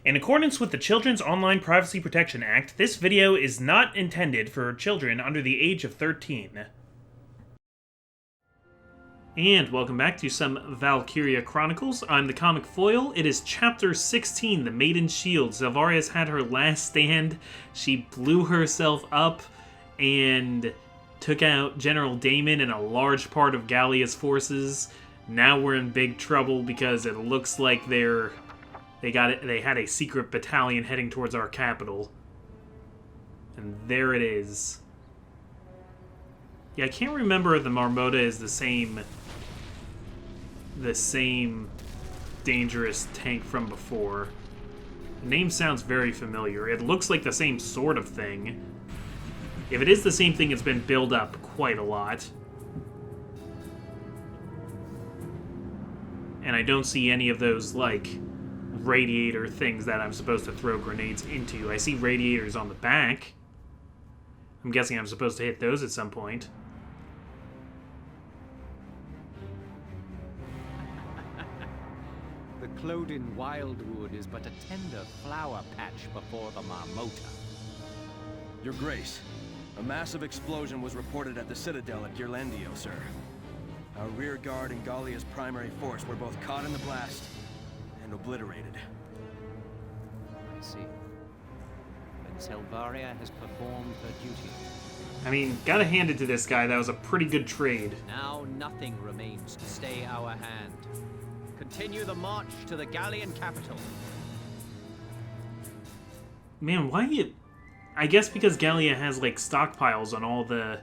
In accordance with the Children's Online Privacy Protection Act, this video is not intended for children under the age of 13. And welcome back to some Valkyria Chronicles. I'm the Comic Foil. It is Chapter 16, The Maiden's Shield. Zelvaria's had her last stand. She blew herself up and took out General Damon and a large part of Gallia's forces. Now we're in big trouble because it looks like they had a secret battalion heading towards our capital. And there it is. Yeah, I can't remember if the Marmota is the same dangerous tank from before. The name sounds very familiar. It looks like the same sort of thing. If it is the same thing, it's been built up quite a lot. And I don't see any of those, like, radiator things that I'm supposed to throw grenades into. I see radiators on the back. I'm guessing I'm supposed to hit those at some point. The Clodin Wildwood is but a tender flower patch before the Marmota. Your Grace, a massive explosion was reported at the Citadel at Ghirlandaio, sir. Our rear guard and Gallia's primary force were both caught in the blast and obliterated. I see. But Zelvaria has performed her duty. I mean, gotta hand it to this guy. That was a pretty good trade. Now nothing remains to stay our hand. Continue the march to the Gallian capital. Man, why you... I guess because Gallia has, like, stockpiles on all the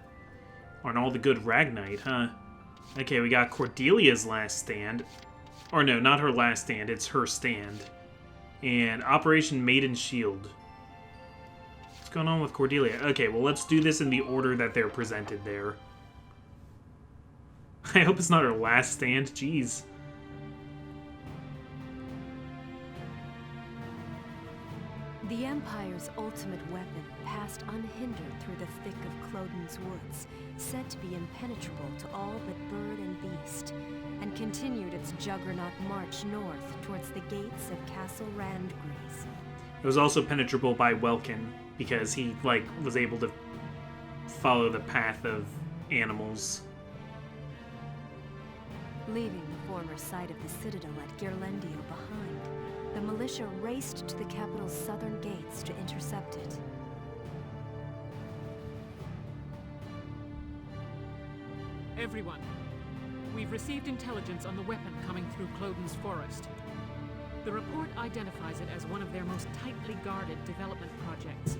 good Ragnite, huh? Okay, we got Cordelia's last stand. Or no, not her last stand, it's her stand. And Operation Maiden's Shield. What's going on with Cordelia? Okay, well, let's do this in the order that they're presented there. I hope it's not her last stand, jeez. The Empire's ultimate weapon passed unhindered through the thick of Clodin's woods, said to be impenetrable to all but bird and beast, and continued its juggernaut march north towards the gates of Castle Randgrease. It was also penetrable by Welkin, because he, like, was able to follow the path of animals. Leaving the former site of the Citadel at Ghirlandaio behind, the militia raced to the capital's southern gates to intercept it. Everyone, we've received intelligence on the weapon coming through Clodin's forest. The report identifies it as one of their most tightly guarded development projects.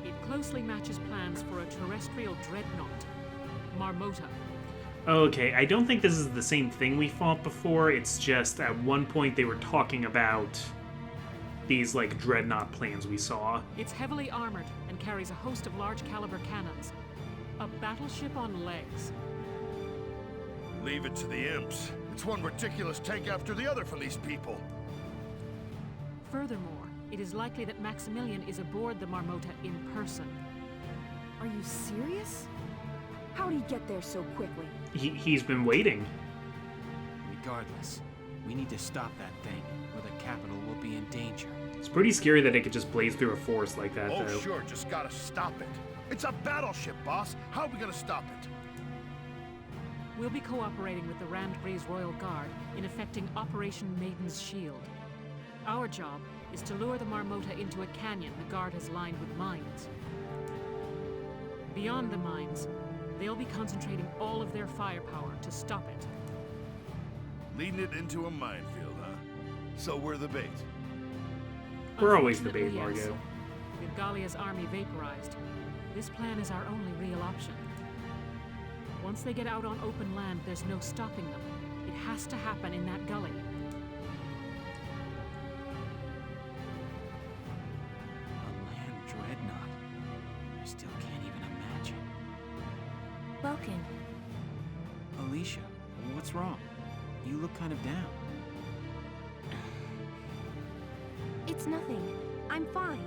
It closely matches plans for a terrestrial dreadnought, Marmota. Okay, I don't think this is the same thing we fought before. It's just at one point they were talking about these, like, dreadnought plans we saw. It's heavily armored and carries a host of large caliber cannons. A battleship on legs. Leave it to the imps. It's one ridiculous tank after the other from these people. Furthermore, it is likely that Maximilian is aboard the Marmota in person. Are you serious? How'd he get there so quickly? He's been waiting. Regardless, we need to stop that thing, or the capital will be in danger. It's pretty scary that it could just blaze through a forest like that, Oh, though. sure, just gotta stop it. It's a battleship, boss. How are we gonna stop it? We'll be cooperating with the Randgrease Royal Guard in effecting Operation Maiden's Shield. Our job is to lure the Marmota into a canyon the Guard has lined with mines. Beyond the mines, they'll be concentrating all of their firepower to stop it. Leading it into a minefield, huh? So we're the bait. We're always the bait, Unfortunately, yes. Margo. With Gallia's army vaporized, this plan is our only real option. Once they get out on open land, there's no stopping them. It has to happen in that gully. A land dreadnought. I still can't even imagine. Welkin, Alicia, what's wrong? You look kind of down. It's nothing. I'm fine.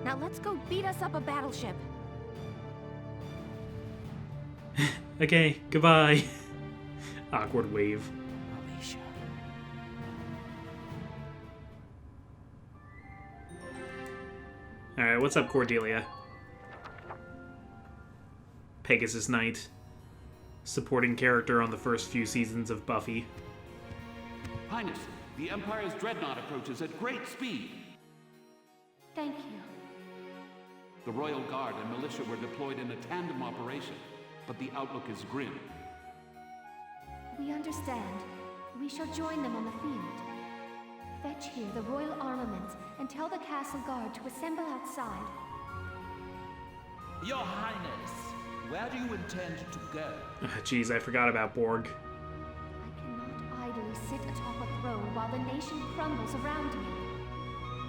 Now let's go beat us up a battleship. Okay, goodbye. Awkward wave. Alicia. Alright, what's up, Cordelia? Pegasus Knight. Supporting character on the first few seasons of Buffy. Highness, the Empire's Dreadnought approaches at great speed. Thank you. The Royal Guard and militia were deployed in a tandem operation, but the outlook is grim. We understand. We shall join them on the field. Fetch here the royal armaments and tell the castle guard to assemble outside. Your Highness, where do you intend to go? Jeez, I forgot about Borg. I cannot idly sit atop a throne while the nation crumbles around me.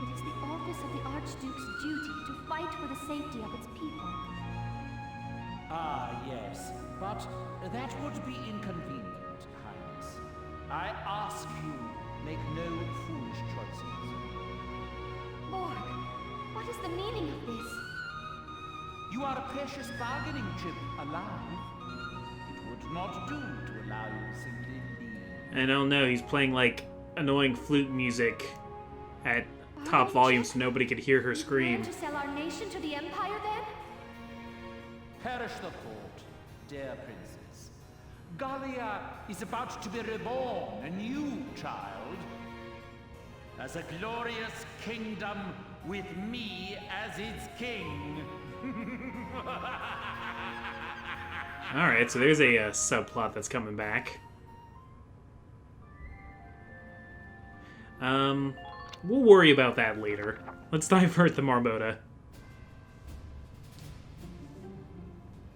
It is the office of the Archduke's duty to fight for the safety of its people. Ah, yes, but that would be inconvenient, Highness. I ask you, make no foolish choices. Borg, what is the meaning of this? You are a precious bargaining chip alive. It would not do to allow you to simply leave. I don't know, he's playing like annoying flute music at top volume so nobody could hear her scream. You plan to sell our nation to the Empire then? Perish the thought, dear princess. Gallia is about to be reborn, a new child. As a glorious kingdom with me as its king. Alright, so there's a subplot that's coming back. We'll worry about that later. Let's divert the Marmota.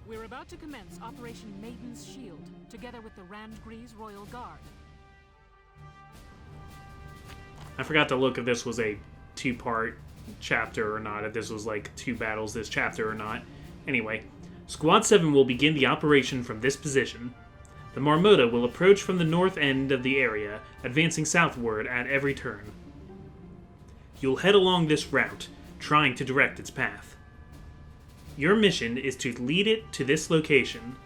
We're about to commence Operation Maiden's Shield, together with the Randgrees Royal Guard. I forgot to look if this was a two-part chapter or not, if this was like two battles this chapter or not. Anyway, Squad 7 will begin the operation from this position. The Marmota will approach from the north end of the area, advancing southward at every turn. You'll head along this route, trying to direct its path. Your mission is to lead it to this location,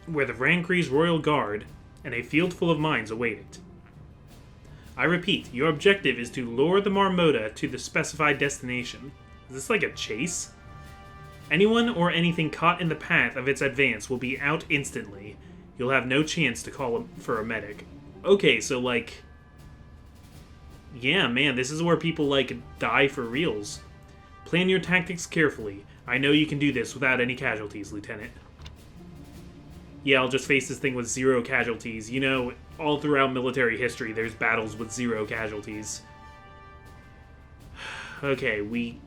where the Randgrees Royal Guard and a field full of mines await it. I repeat, your objective is to lure the Marmota to the specified destination. Is this like a chase? Anyone or anything caught in the path of its advance will be out instantly. You'll have no chance to call for a medic. Okay, so like... yeah, man, this is where people, like, die for reals. Plan your tactics carefully. I know you can do this without any casualties, Lieutenant. Yeah, I'll just face this thing with 0 casualties. You know, all throughout military history, there's battles with 0 casualties. Okay, we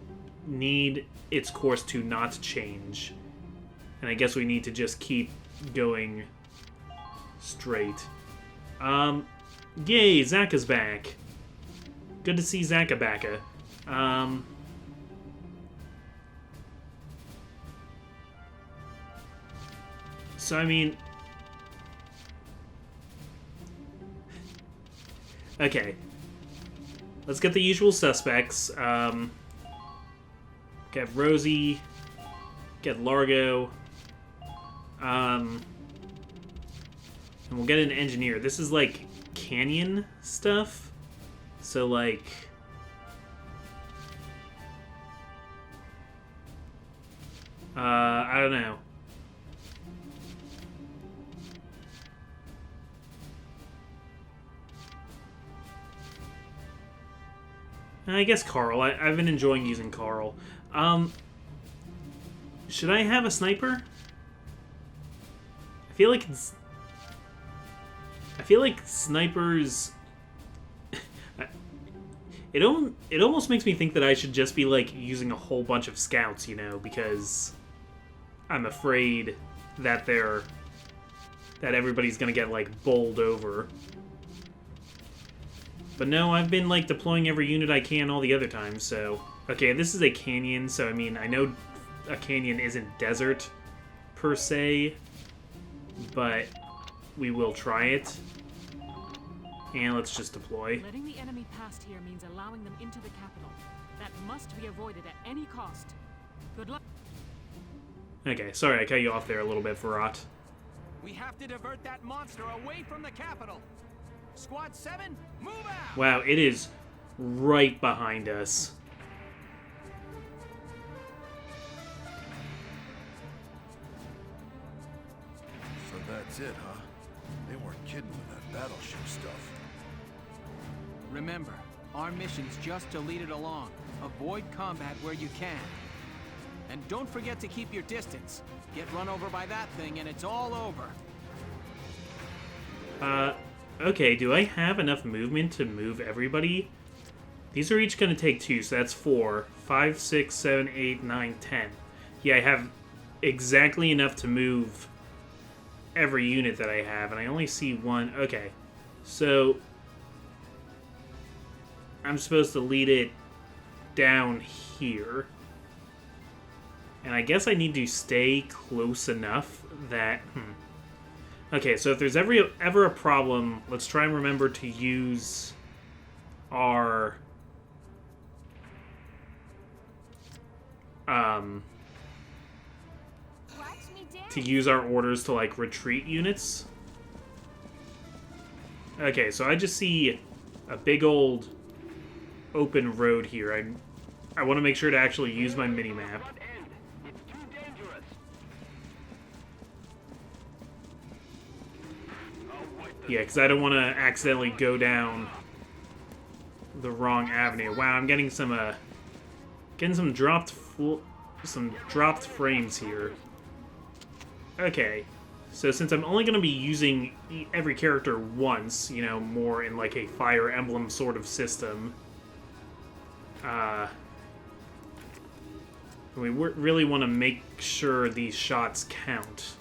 need its course to not change. And I guess we need to just keep going straight. Yay, Zaka's back. Good to see Zaka backa. So, I mean... okay. Let's get the usual suspects. Get Rosie. Get Largo. And we'll get an engineer. This is, like, canyon stuff. So, like... I don't know. I guess Carl. I've been enjoying using Carl. Should I have a sniper? I feel like snipers... It almost makes me think that I should just be, like, using a whole bunch of scouts, you know, because I'm afraid that that everybody's gonna get, like, bowled over. But no, I've been, like, deploying every unit I can all the other times, so... okay, this is a canyon, so, I mean, I know a canyon isn't desert, per se, but we will try it. And let's just deploy. Letting the enemy past here means allowing them into the capital. That must be avoided at any cost. Good luck. Okay, sorry I cut you off there a little bit, Farrat. We have to divert that monster away from the capital. Squad 7, move out! Wow, it is right behind us. That's it, huh? They weren't kidding with that battleship stuff. Remember, our mission's just to lead it along. Avoid combat where you can. And don't forget to keep your distance. Get run over by that thing and it's all over. Okay, do I have enough movement to move everybody? These are each going to take 2, so that's 4. 5, 6, 7, 8, 9, 10. Yeah, I have exactly enough to move every unit that I have, and I only see 1. Okay, so I'm supposed to lead it down here. And I guess I need to stay close enough that... Okay, so if there's ever a problem, let's try and remember to use our... to use our orders to, like, retreat units. Okay, so I just see a big old open road here. I want to make sure to actually use my mini-map. Yeah, because I don't want to accidentally go down the wrong avenue. Wow, I'm getting some dropped frames here. Okay, so since I'm only going to be using every character once, you know, more in like a Fire Emblem sort of system, we really want to make sure these shots count.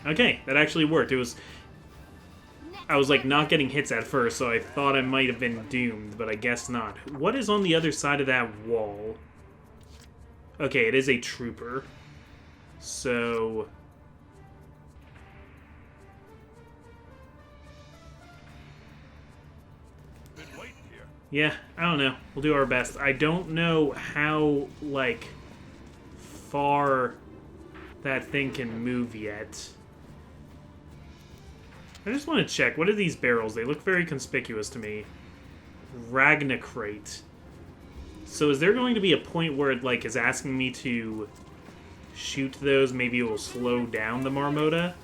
Okay, that actually worked. I was like not getting hits at first, so I thought I might have been doomed, but I guess not. What is on the other side of that wall? Okay, it is a trooper. So... yeah, I don't know. We'll do our best. I don't know how, like, far that thing can move yet. I just want to check. What are these barrels? They look very conspicuous to me. Ragnacrate. So is there going to be a point where it, like, is asking me to shoot those? Maybe it will slow down the Marmota?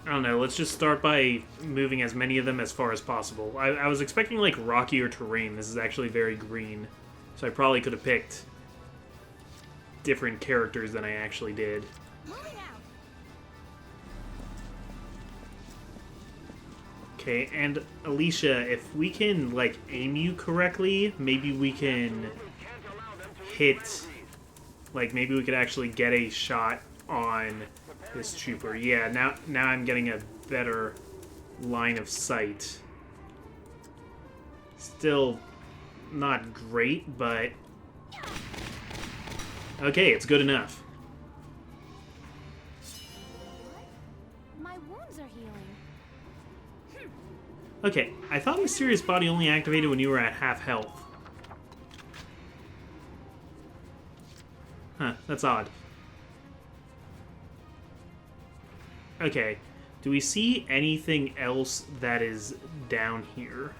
I don't know. Let's just start by moving as many of them as far as possible. I was expecting, like, rockier terrain. This is actually very green. So I probably could have picked different characters than I actually did. Okay, and Alicia, if we can, like, aim you correctly, maybe we can hit... like, maybe we could actually get a shot on this trooper. Yeah, now I'm getting a better line of sight. Still not great, but... okay, it's good enough. My wounds are healing. Okay, I thought Mysterious Body only activated when you were at half health. Huh, that's odd. Okay, do we see anything else that is down here?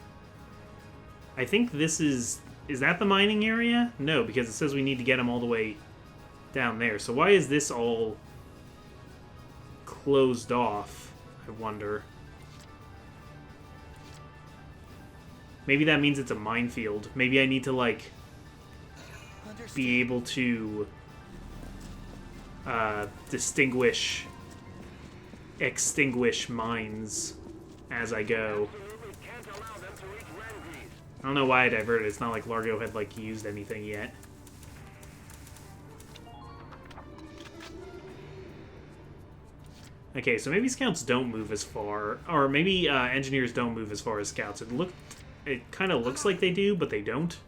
I think this is that the mining area? No, because it says we need to get them all the way down there. So why is this all closed off, I wonder? Maybe that means it's a minefield. Maybe I need to, like, be able to extinguish mines as I go. I don't know why I diverted. It's not like Largo had, like, used anything yet. Okay, so maybe scouts don't move as far, or maybe engineers don't move as far as scouts. It kind of looks like they do, but they don't.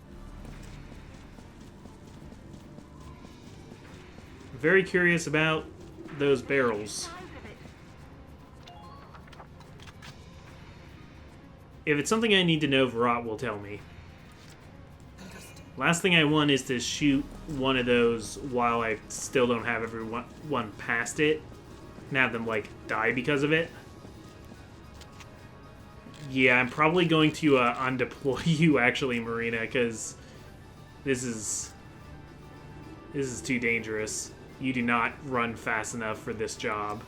Very curious about those barrels. If it's something I need to know, Virat will tell me. Last thing I want is to shoot one of those while I still don't have everyone past it and have them, like, die because of it. Yeah, I'm probably going to undeploy you, actually, Marina, because this is too dangerous. You do not run fast enough for this job.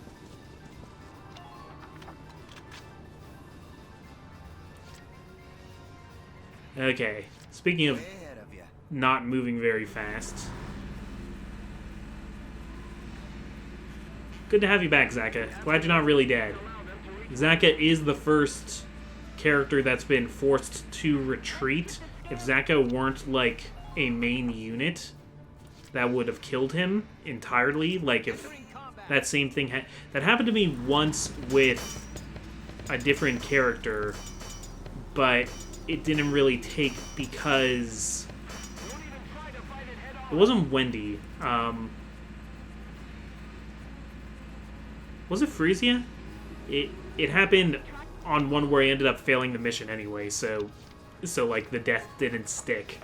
Okay, speaking of not moving very fast. Good to have you back, Zaka. Glad you're not really dead. Zaka is the first character that's been forced to retreat. If Zaka weren't, like, a main unit, that would have killed him entirely. Like, if that same thing that happened to me once with a different character, but it didn't really take because it wasn't Wendy. Was it Frisia? It happened on one where I ended up failing the mission anyway, so like the death didn't stick.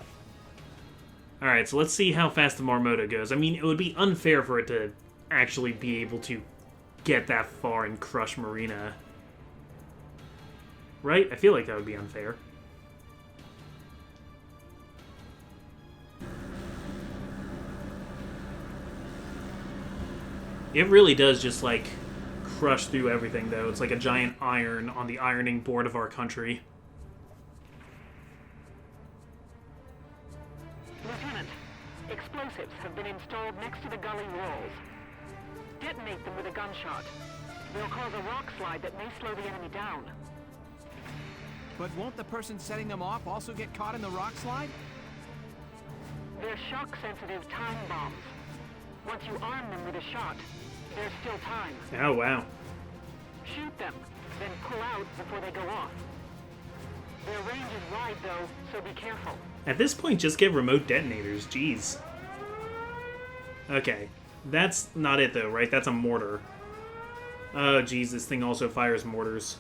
Alright, so let's see how fast the Marmota goes. I mean, it would be unfair for it to actually be able to get that far and crush Marina. Right? I feel like that would be unfair. It really does just, like, crush through everything, though. It's like a giant iron on the ironing board of our country. Lieutenant, explosives have been installed next to the gully walls. Detonate them with a gunshot. They'll cause a rock slide that may slow the enemy down. But won't the person setting them off also get caught in the rock slide? They're shock-sensitive time bombs. Once you arm them with a shot, there's still time. Oh, wow. Shoot them, then pull out before they go off. Their range is wide, though, so be careful. At this point, just get remote detonators. Jeez. Okay. That's not it, though, right? That's a mortar. Oh, jeez, this thing also fires mortars.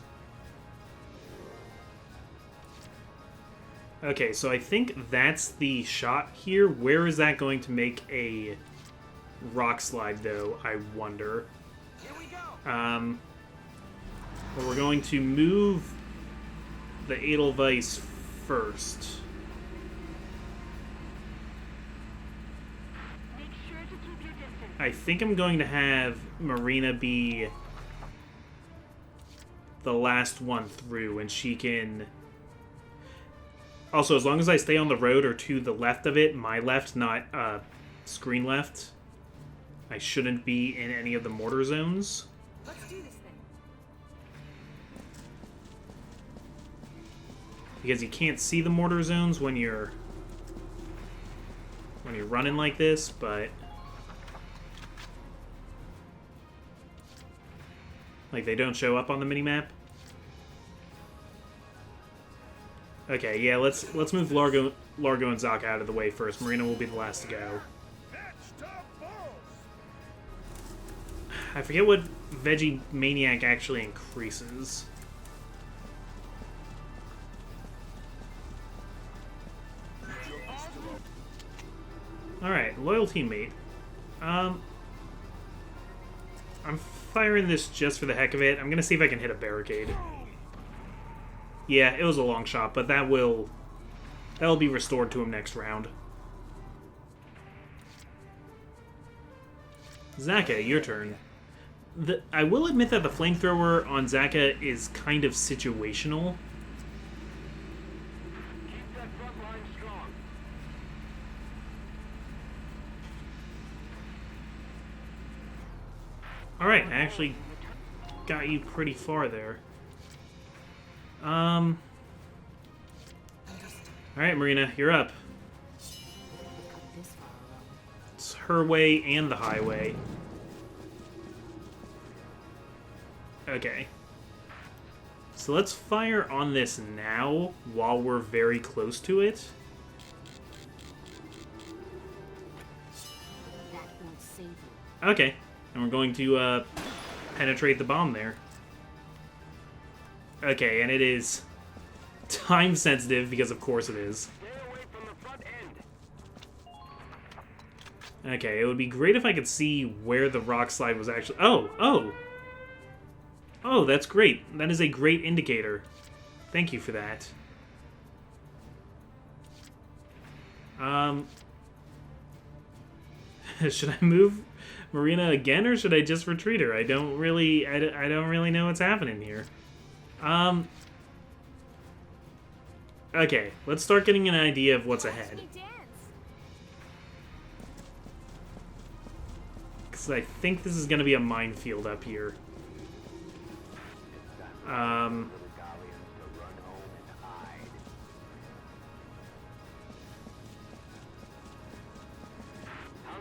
Okay, so I think that's the shot here. Where is that going to make a rock slide, though, I wonder? Here we go. Well, we're going to move the Edelweiss first. Make sure to keep your distance. I think I'm going to have Marina be the last one through, and she can... Also, as long as I stay on the road or to the left of it, my left, not screen left, I shouldn't be in any of the mortar zones. Let's do this thing. Because you can't see the mortar zones when you're running like this, but like they don't show up on the minimap. Okay, yeah, let's move Largo and Zaka out of the way first. Marina will be the last to go. I forget what Veggie Maniac actually increases. Alright, loyal teammate. I'm firing this just for the heck of it. I'm gonna see if I can hit a barricade. Yeah, it was a long shot, but that'll be restored to him next round. Zaka, your turn. I will admit that the flamethrower on Zaka is kind of situational. Keep that front line strong. Alright, I actually got you pretty far there. Alright, Marina, you're up. It's her way and the highway. Okay. So let's fire on this now while we're very close to it. That won't save you. Okay. And we're going to penetrate the bomb there. Okay, and it is time sensitive because of course it is. Stay away from the front end. Okay, it would be great if I could see where the rock slide was actually... Oh, that's great. That is a great indicator. Thank you for that. Should I move Marina again, or should I just retreat her? I don't really know what's happening here. Okay, let's start getting an idea of what's ahead. Because I think this is going to be a minefield up here.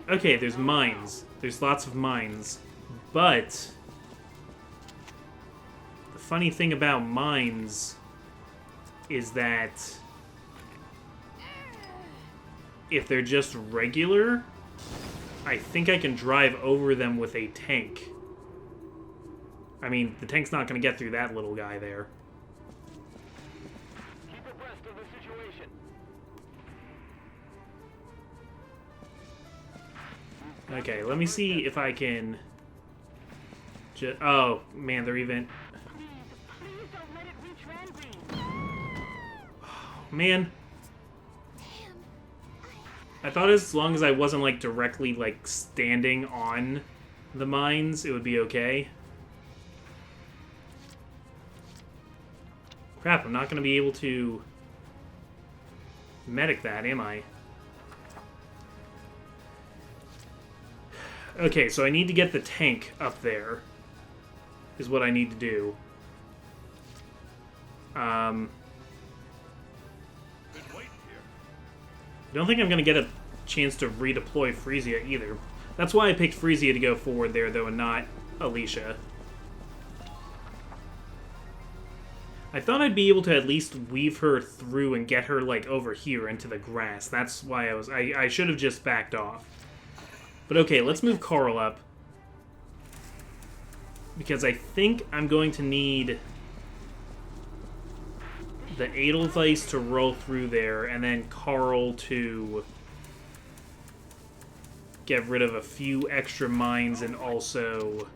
Okay, there's mines. There's lots of mines. But the funny thing about mines is that if they're just regular, I think I can drive over them with a tank. I mean, the tank's not going to get through that little guy there. Keep abreast of the situation. Okay, let me see if I can... Oh, man, they're even... Please don't let it reach Randgreen. Man. I thought as long as I wasn't, like, directly, like, standing on the mines, it would be okay. Crap, I'm not going to be able to medic that, am I? Okay, so I need to get the tank up there, is what I need to do. I don't think I'm going to get a chance to redeploy Frisia either. That's why I picked Frisia to go forward there, though, and not Alicia. I thought I'd be able to at least weave her through and get her, like, over here into the grass. That's why I should have just backed off. But okay, let's move Carl up. Because I think I'm going to need the Edelweiss to roll through there, and then Carl to get rid of a few extra mines and also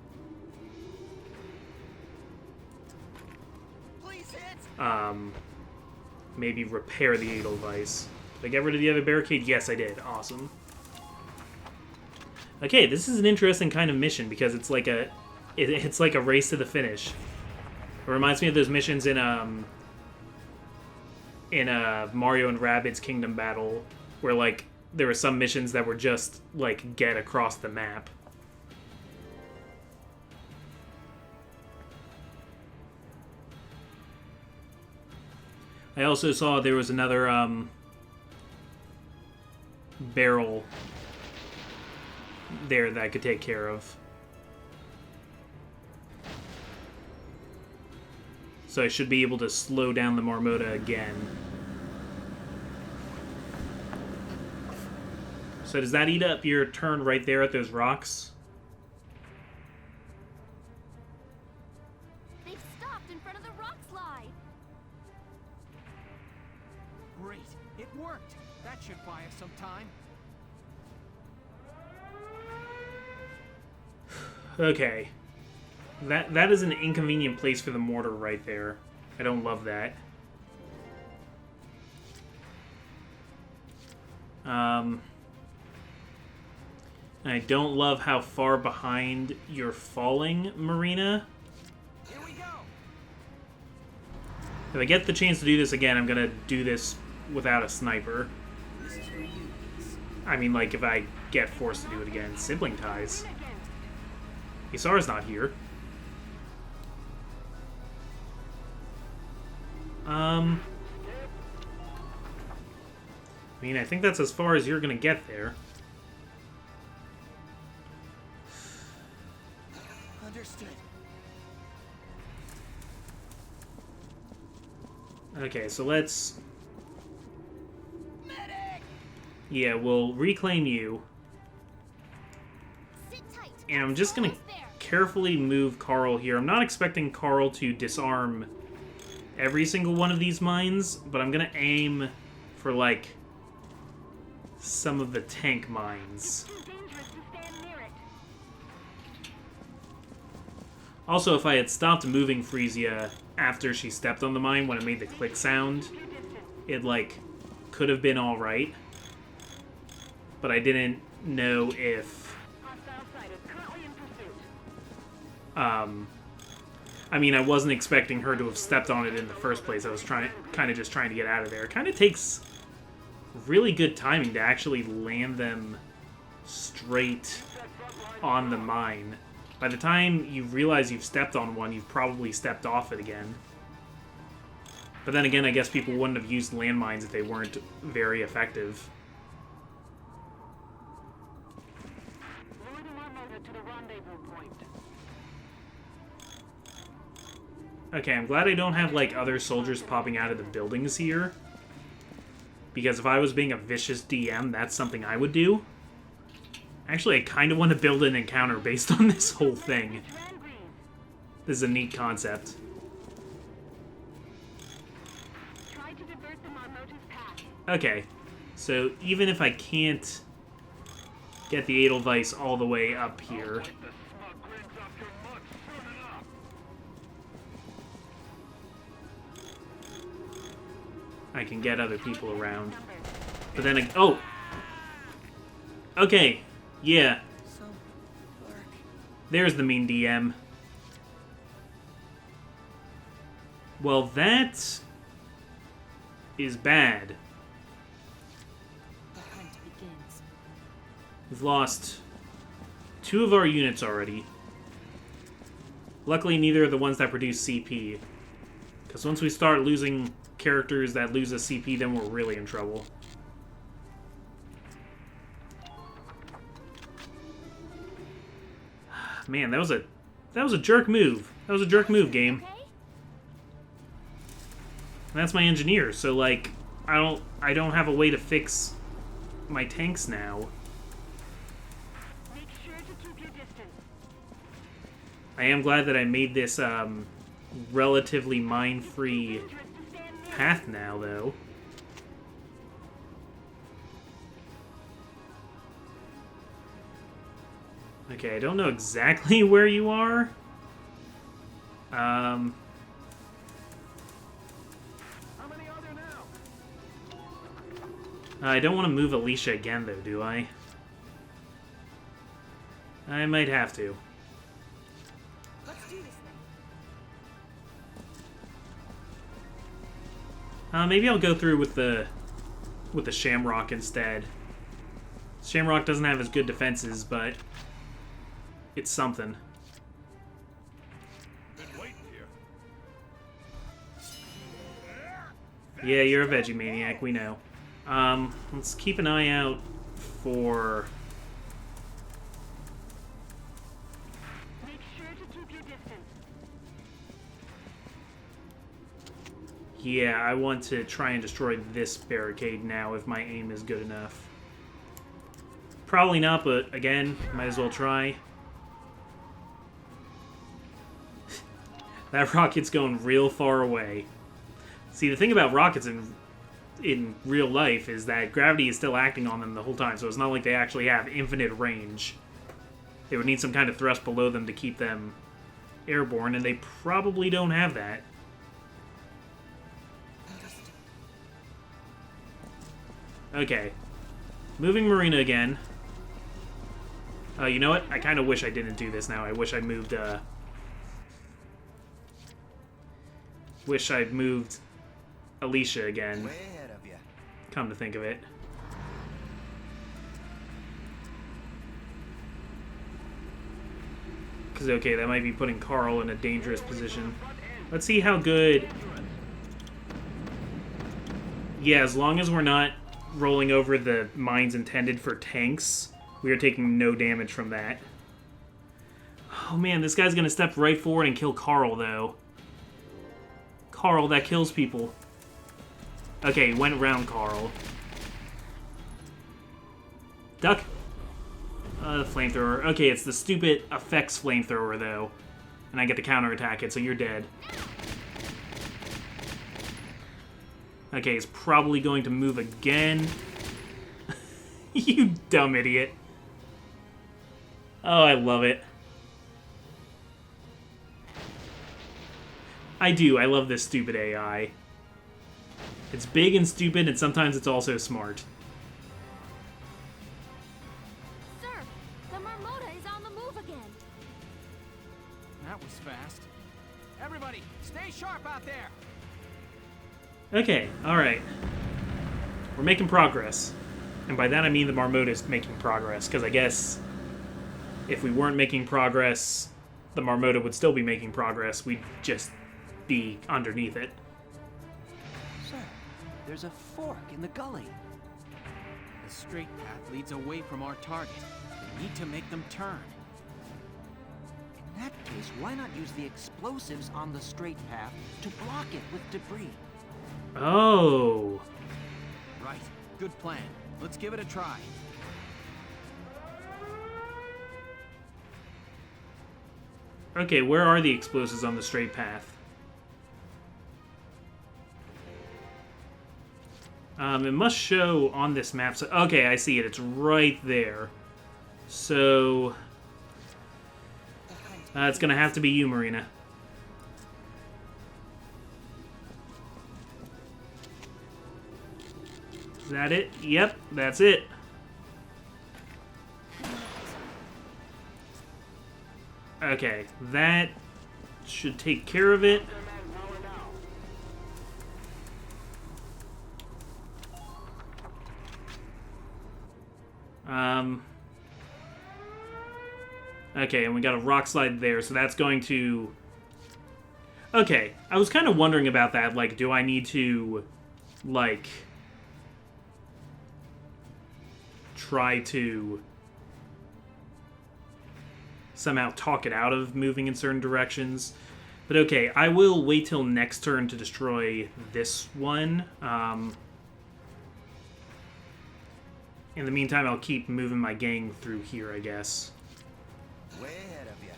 maybe repair the Edelweiss. Did I get rid of the other barricade? Yes, I did. Awesome. Okay, this is an interesting kind of mission because it's like a race to the finish. It reminds me of those missions in Mario and Rabbids Kingdom Battle, where like there were some missions that were just like get across the map. I also saw there was another barrel there that I could take care of. So I should be able to slow down the Marmota again. So does that eat up your turn right there at those rocks? They've stopped in front of the rock slide. Great. It worked. That should buy us some time. Okay. That is an inconvenient place for the mortar right there. I don't love that. I don't love how far behind you're falling, Marina. Here we go. If I get the chance to do this again, I'm gonna do this without a sniper. This is for you. I mean, like, if I get forced to do it again. Sibling ties. Isara's not here. I mean, I think that's as far as you're gonna get there. Understood. Okay, so let's... Yeah, we'll reclaim you. Sit tight. And I'm just gonna carefully move Carl here. I'm not expecting Carl to disarm every single one of these mines, but I'm gonna aim for, like, some of the tank mines. Also, if I had stopped moving Frisia after she stepped on the mine, when it made the click sound, it, like, could have been alright. But I didn't know if... I mean, I wasn't expecting her to have stepped on it in the first place. I was kind of just trying to get out of there. It kind of takes really good timing to actually land them straight on the mine. By the time you realize you've stepped on one, you've probably stepped off it again. But then again, I guess people wouldn't have used landmines if they weren't very effective. Okay, I'm glad I don't have, like, other soldiers popping out of the buildings here. Because if I was being a vicious DM, that's something I would do. Actually, I kind of want to build an encounter based on this whole thing. This is a neat concept. Okay, so even if I can't get the Edelweiss all the way up here... I can get other people around. But then I... Oh! Okay. Yeah. There's the mean DM. Well, that... is bad. The hunt begins. We've lost 2 of our units already. Luckily, neither are the ones that produce CP. Because once we start losing characters that lose a CP, then we're really in trouble. Man, that was a jerk move. That was a jerk move, game. And that's my engineer, so like I don't have a way to fix my tanks now. Make sure to keep your distance. I am glad that I made this relatively mine-free path now, though. Okay, I don't know exactly where you are. How many are there now? I don't want to move Alicia again, though, do I? I might have to. Let's do this thing. Maybe I'll go through with the Shamrock instead. Shamrock doesn't have as good defenses, but it's something. Been waiting here. Yeah, you're a veggie maniac, we know. Let's keep an eye out for... Make sure to keep your distance. Yeah, I want to try and destroy this barricade now if my aim is good enough. Probably not, but again, might as well try. That rocket's going real far away. See, the thing about rockets in real life is that gravity is still acting on them the whole time, so it's not like they actually have infinite range. They would need some kind of thrust below them to keep them airborne, and they probably don't have that. Okay. Moving Marina again. You know what? I kind of wish I didn't do this now. I wish I moved, Wish I'd moved Alicia again. Way ahead of you. Come to think of it. Because, okay, that might be putting Carl in a dangerous position. Let's see how good... Yeah, as long as we're not rolling over the mines intended for tanks, we are taking no damage from that. Oh man, this guy's gonna step right forward and kill Carl, though. Carl, that kills people. Okay, went around Carl. Duck. The flamethrower. Okay, it's the stupid effects flamethrower, though. And I get to counterattack it, so you're dead. Okay, it's probably going to move again. You dumb idiot. Oh, I love it. I do. I love this stupid AI. It's big and stupid, and sometimes it's also smart. Sir, the Marmota is on the move again. That was fast. Everybody, stay sharp out there. Okay, alright. We're making progress. And by that I mean the Marmota's making progress, because I guess if we weren't making progress, the Marmota would still be making progress. We'd just be underneath it. Sir, there's a fork in the gully. The straight path leads away from our target. We need to make them turn. In that case, why not use the explosives on the straight path to block it with debris? Oh. Right. Good plan. Let's give it a try. Okay, where are the explosives on the straight path? It must show on this map. So, okay, I see it. It's right there. So... it's gonna have to be you, Marina. Is that it? Yep, that's it. Okay, that should take care of it. Okay, and we got a rock slide there, so that's going to... Okay, I was kind of wondering about that. Like, do I need to, like, try to somehow talk it out of moving in certain directions? But okay, I will wait till next turn to destroy this one. In the meantime, I'll keep moving my gang through here, I guess.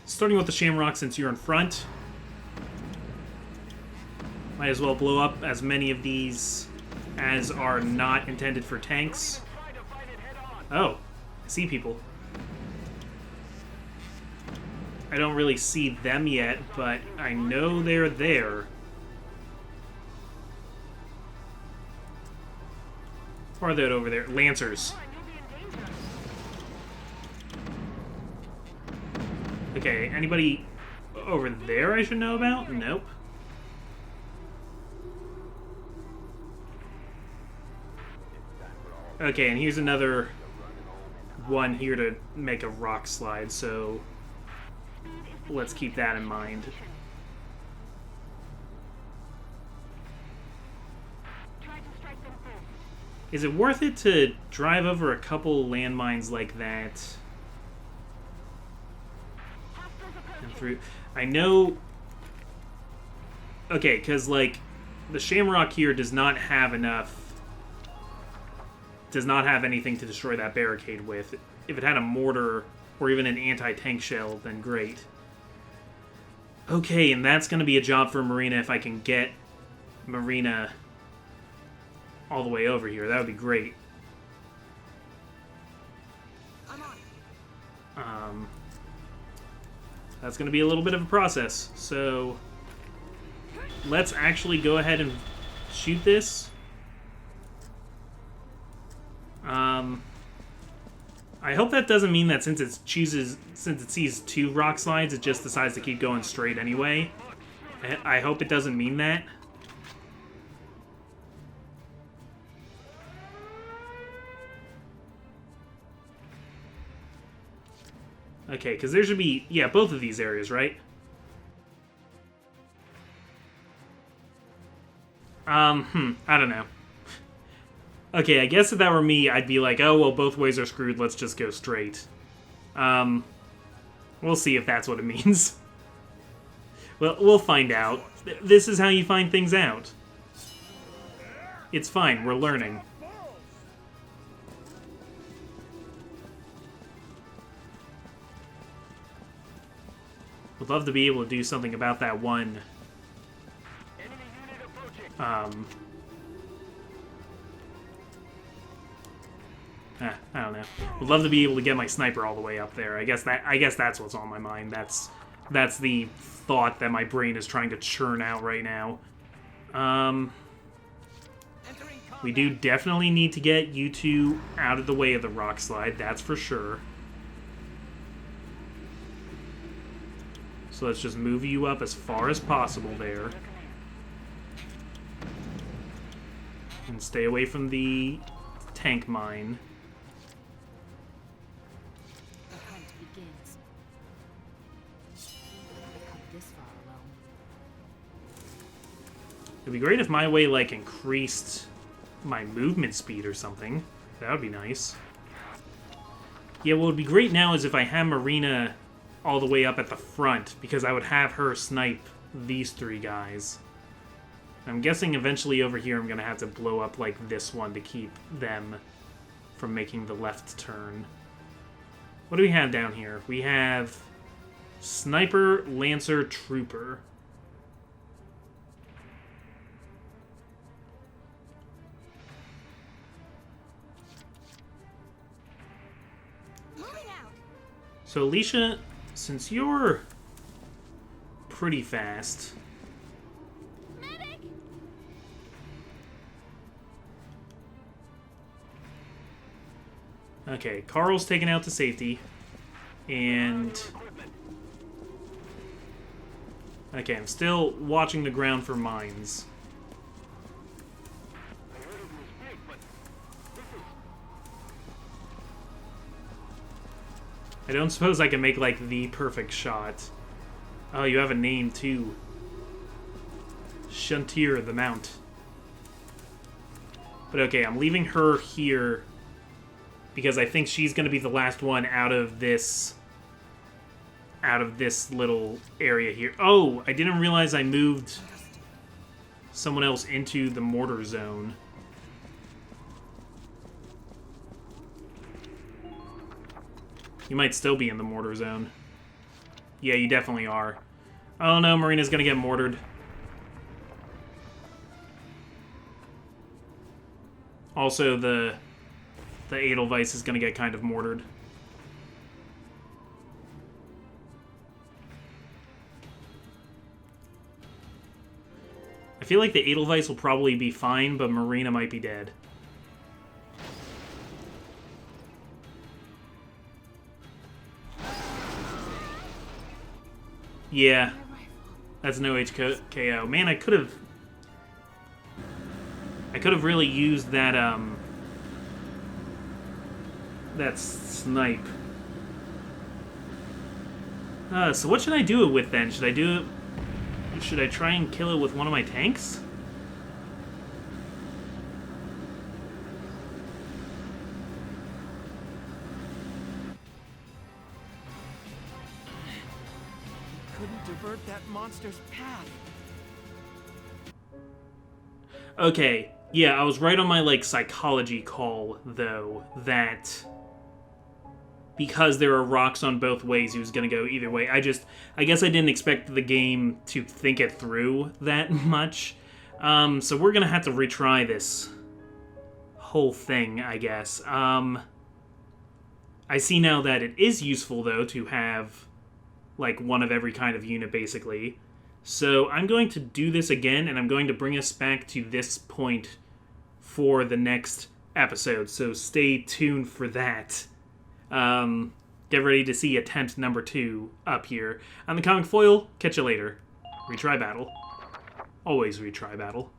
Starting with the Shamrock, since you're in front. Might as well blow up as many of these as are not intended for tanks. Oh, I see people. I don't really see them yet, but I know they're there. Or are they over there? Lancers. Okay, anybody over there I should know about? Nope. Okay, and here's another one here to make a rock slide, so let's keep that in mind. Is it worth it to drive over a couple landmines like that? And through... I know... Okay, because, like, the Shamrock here does not have enough... Does not have anything to destroy that barricade with. If it had a mortar or even an anti-tank shell, then great. Okay, and that's going to be a job for Marina if I can get Marina all the way over here. That would be great. That's going to be a little bit of a process. So let's actually go ahead and shoot this. I hope that doesn't mean that since it sees two rock slides, it just decides to keep going straight anyway. I hope it doesn't mean that. Okay, because there should be, yeah, both of these areas, right? I don't know. Okay, I guess if that were me, I'd be like, oh, well, both ways are screwed, let's just go straight. We'll see if that's what it means. Well, we'll find out. This is how you find things out. It's fine, we're learning. Would love to be able to do something about that one. I don't know. Would love to be able to get my sniper all the way up there. I guess that's what's on my mind. That's That's the thought that my brain is trying to churn out right now. We do definitely need to get you two out of the way of the rock slide, that's for sure. So let's just move you up as far as possible there. And stay away from the tank mine. The hunt begins. I come this far alone. It'd be great if my way, like, increased my movement speed or something. That would be nice. Yeah, what would be great now is if I had Marina all the way up at the front, because I would have her snipe these three guys. I'm guessing eventually over here I'm going to have to blow up like this one to keep them from making the left turn. What do we have down here? We have Sniper, Lancer, Trooper. So Alicia, since you're pretty fast... Medic! Okay, Carl's taken out to safety. And... okay, I'm still watching the ground for mines. I don't suppose I can make, like, the perfect shot. Oh, you have a name, too. Shuntir the Mount. But okay, I'm leaving her here because I think she's going to be the last one out of this little area here. Oh, I didn't realize I moved someone else into the mortar zone. You might still be in the mortar zone. Yeah, you definitely are. Oh no, Marina's gonna get mortared. Also, the Edelweiss is gonna get kind of mortared. I feel like the Edelweiss will probably be fine, but Marina might be dead. Yeah, that's no HKO. Man, I could have really used that that snipe. So what should I do it with then? Should I try and kill it with one of my tanks? Couldn't divert that monster's path. Okay, yeah, I was right on my, like, psychology call, though, that because there are rocks on both ways, he was gonna go either way. I guess I didn't expect the game to think it through that much. So we're gonna have to retry this whole thing, I guess. I see now that it is useful, though, to have like one of every kind of unit, basically. So I'm going to do this again, and I'm going to bring us back to this point for the next episode. So stay tuned for that. Get ready to see attempt number 2 up here. I'm the Comic Foil. Catch you later. Retry battle. Always retry battle.